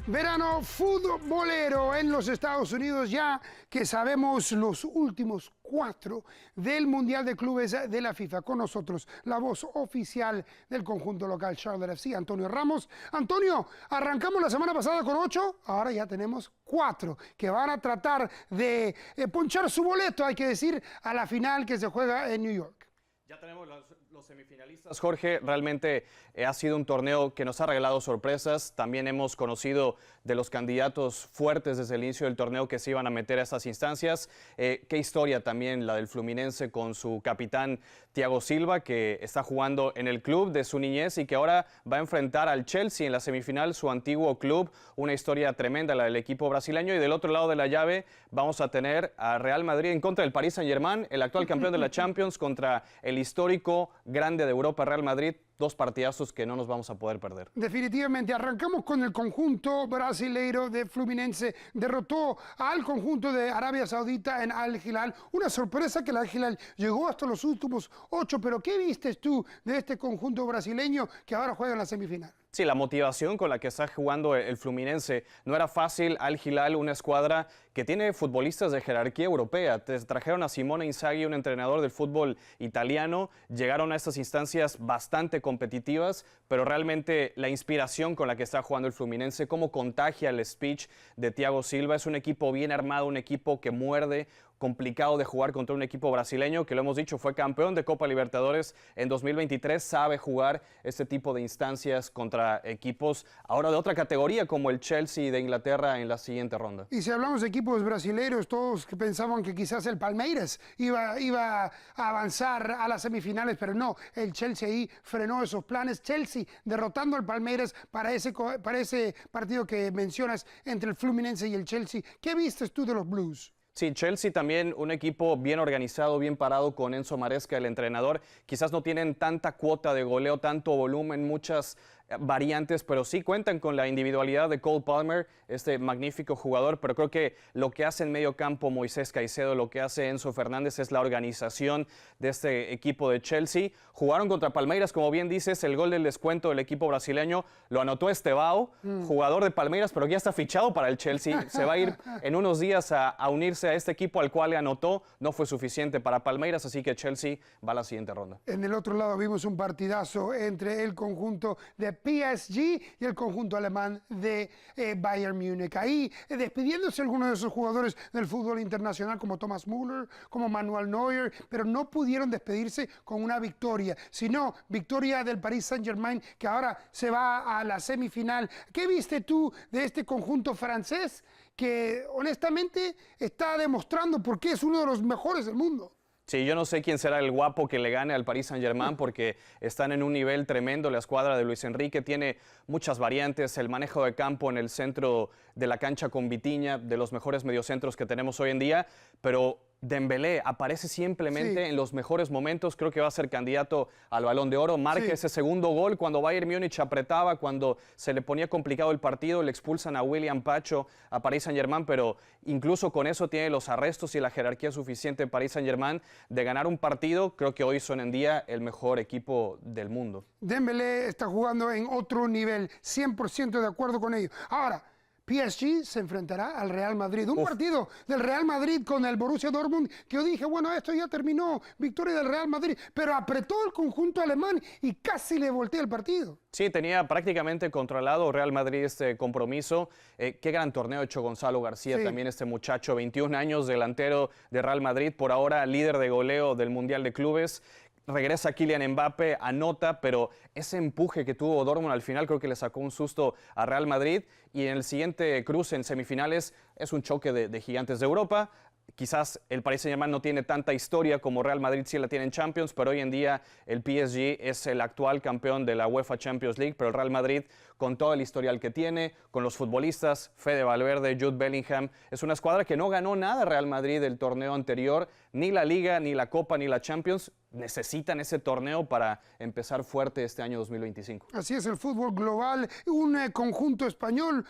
Verano futbolero en los Estados Unidos, ya que sabemos los últimos 4 del Mundial de Clubes de la FIFA. Con nosotros la voz oficial del conjunto local Charlotte FC, Antonio Ramos. Antonio, arrancamos la semana pasada con 8, ahora ya tenemos 4 que van a tratar de ponchar su boleto, hay que decir, a la final que se juega en New York. Ya tenemos los semifinalistas, Jorge. Realmente ha sido un torneo que nos ha regalado sorpresas. También hemos conocido de los candidatos fuertes desde el inicio del torneo que se iban a meter a estas instancias. Qué historia también la del Fluminense con su capitán Thiago Silva, que está jugando en el club de su niñez y que ahora va a enfrentar al Chelsea en la semifinal, su antiguo club. Una historia tremenda la del equipo brasileño. Y del otro lado de la llave vamos a tener a Real Madrid en contra del Paris Saint-Germain, el actual campeón de la Champions, contra el histórico grande de Europa, Real Madrid. 2 partidazos que no nos vamos a poder perder. Definitivamente, arrancamos con el conjunto brasileiro de Fluminense. Derrotó al conjunto de Arabia Saudita en Al Hilal. Una sorpresa que el Al Hilal llegó hasta los últimos 8. Pero ¿qué vistes tú de este conjunto brasileño que ahora juega en la semifinal? Sí, la motivación con la que está jugando el Fluminense. No era fácil. Al Hilal, una escuadra que tiene futbolistas de jerarquía europea. Trajeron a Simone Inzaghi, un entrenador del fútbol italiano. Llegaron a estas instancias bastante competitivas, pero realmente la inspiración con la que está jugando el Fluminense, cómo contagia el speech de Thiago Silva. Es un equipo bien armado, un equipo que muerde, complicado de jugar contra un equipo brasileño que, lo hemos dicho, fue campeón de Copa Libertadores en 2023, sabe jugar este tipo de instancias contra equipos ahora de otra categoría como el Chelsea de Inglaterra en la siguiente ronda. Y si hablamos de equipos brasileños, todos que pensaban que quizás el Palmeiras iba a avanzar a las semifinales, pero no, el Chelsea ahí frenó esos planes. Chelsea derrotando al Palmeiras para ese partido que mencionas entre el Fluminense y el Chelsea. ¿Qué vistes tú de los Blues? Sí, Chelsea también un equipo bien organizado, bien parado con Enzo Maresca, el entrenador. Quizás no tienen tanta cuota de goleo, tanto volumen, muchas variantes, pero sí cuentan con la individualidad de Cole Palmer, este magnífico jugador, pero creo que lo que hace en medio campo Moisés Caicedo, lo que hace Enzo Fernández es la organización de este equipo de Chelsea. Jugaron contra Palmeiras, como bien dices, el gol del descuento del equipo brasileño lo anotó Estevao, jugador de Palmeiras, pero ya está fichado para el Chelsea. Se va a ir en unos días a unirse a este equipo al cual le anotó. No fue suficiente para Palmeiras, así que Chelsea va a la siguiente ronda. En el otro lado vimos un partidazo entre el conjunto de PSG y el conjunto alemán de Bayern Múnich. Ahí despidiéndose algunos de esos jugadores del fútbol internacional como Thomas Müller, como Manuel Neuer, pero no pudieron despedirse con una victoria, sino victoria del Paris Saint-Germain, que ahora se va a la semifinal. ¿Qué viste tú de este conjunto francés que honestamente está demostrando por qué es uno de los mejores del mundo? Sí, yo no sé quién será el guapo que le gane al Paris Saint-Germain porque están en un nivel tremendo. La escuadra de Luis Enrique tiene muchas variantes, el manejo de campo en el centro de la cancha con Vitinha, de los mejores mediocentros que tenemos hoy en día, pero Dembélé aparece simplemente en los mejores momentos. Creo que va a ser candidato al Balón de Oro. Marca ese segundo gol cuando Bayern Múnich apretaba, cuando se le ponía complicado el partido. Le expulsan a William Pacho a Paris Saint-Germain, pero incluso con eso tiene los arrestos y la jerarquía suficiente Paris Saint-Germain de ganar un partido. Creo que hoy son en día el mejor equipo del mundo. Dembélé está jugando en otro nivel, 100% de acuerdo con ello. Ahora, PSG se enfrentará al Real Madrid. Un partido del Real Madrid con el Borussia Dortmund que yo dije, bueno, esto ya terminó, victoria del Real Madrid, pero apretó el conjunto alemán y casi le voltea el partido. Sí, tenía prácticamente controlado Real Madrid este compromiso. Qué gran torneo ha hecho Gonzalo García, también este muchacho, 21 años, delantero de Real Madrid, por ahora líder de goleo del Mundial de Clubes. Regresa Kylian Mbappé, anota, pero ese empuje que tuvo Dortmund al final creo que le sacó un susto a Real Madrid. Y en el siguiente cruce en semifinales es un choque de gigantes de Europa. Quizás el Paris Saint-Germain no tiene tanta historia como Real Madrid sí la tiene en Champions, pero hoy en día el PSG es el actual campeón de la UEFA Champions League, pero el Real Madrid, con todo el historial que tiene, con los futbolistas, Fede Valverde, Jude Bellingham, es una escuadra que no ganó nada Real Madrid del torneo anterior, ni la Liga, ni la Copa, ni la Champions. Necesitan ese torneo para empezar fuerte este año 2025. Así es el fútbol global, un conjunto español,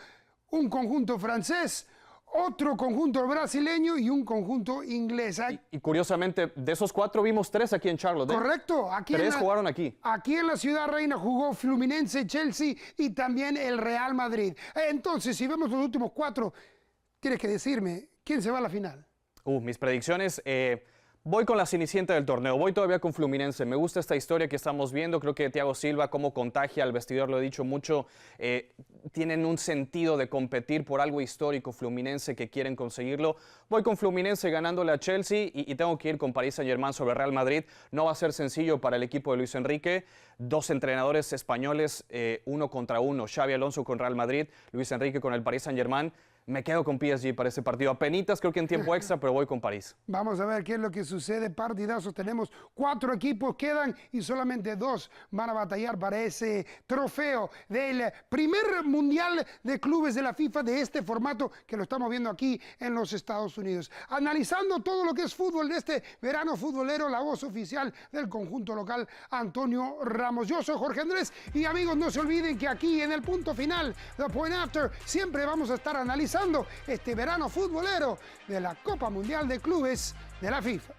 un conjunto francés, otro conjunto brasileño y un conjunto inglés. Y curiosamente, de esos 4 vimos 3 aquí en Charlotte. Correcto. Aquí 3 jugaron aquí. Aquí en la Ciudad Reina jugó Fluminense, Chelsea y también el Real Madrid. Entonces, si vemos los últimos 4, tienes que decirme quién se va a la final. Mis predicciones... voy con la cenicienta del torneo, voy todavía con Fluminense. Me gusta esta historia que estamos viendo. Creo que Thiago Silva, cómo contagia al vestidor, lo he dicho mucho. Tienen un sentido de competir por algo histórico Fluminense que quieren conseguirlo. Voy con Fluminense ganándole a Chelsea y tengo que ir con Paris Saint-Germain sobre Real Madrid. No va a ser sencillo para el equipo de Luis Enrique. 2 entrenadores españoles, 1 contra 1. Xabi Alonso con Real Madrid, Luis Enrique con el Paris Saint-Germain. Me quedo con PSG para ese partido. Apenitas, creo que en tiempo extra, pero voy con París. Vamos a ver qué es lo que sucede. Partidazos. Tenemos 4 equipos quedan y solamente 2 van a batallar para ese trofeo del primer mundial de clubes de la FIFA de este formato que lo estamos viendo aquí en los Estados Unidos. Analizando todo lo que es fútbol de este verano futbolero, la voz oficial del conjunto local, Antonio Ramos. Yo soy Jorge Andrés y amigos, no se olviden que aquí en el punto final, The Point After, siempre vamos a estar analizando este verano futbolero de la Copa Mundial de Clubes de la FIFA.